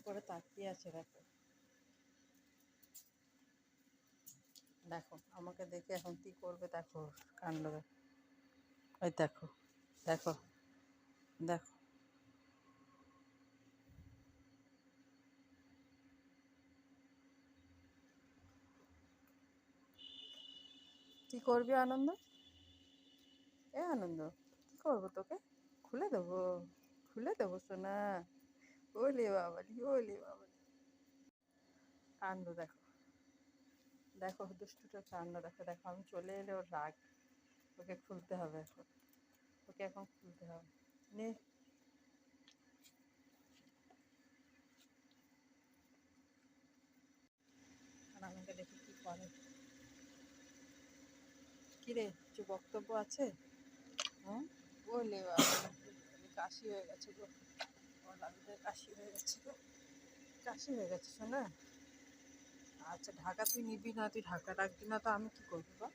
করে তাকিয়ে আছে। দেখো দেখো আমাকে দেখে এখন কি করবে, দেখো কাণ্ড দেখো। ওই দেখো দেখো দেখো। কি করবি আনন্দ? এ আনন্দ, কি করবো তোকে? খুলে দেবো, খুলে দেবো সোনা। ওলে বাবালি, ওলে বাবালি। কাণ্ড দেখো, দেখো দুষ্টুটার কাণ্ড দেখো। দেখো আমি চলে এলে ওর রাগ। ওকে খুলতে হবে এখন, ওকে এখন খুলতে হবে। নে, আর আমাকে দেখে কি করে। কিরে, কিছু বক্তব্য আছে? হ্যাঁ, ওলে বাবালি, কাশি হয়ে গেছে গো। আমার লালুদের কাশি হয়ে গেছে গো, কাশি হয়ে গেছে শোনা। আচ্ছা ঢাকা তুই নিবি না, তুই ঢাকা রাখবি না তো আমি কি করবো বা?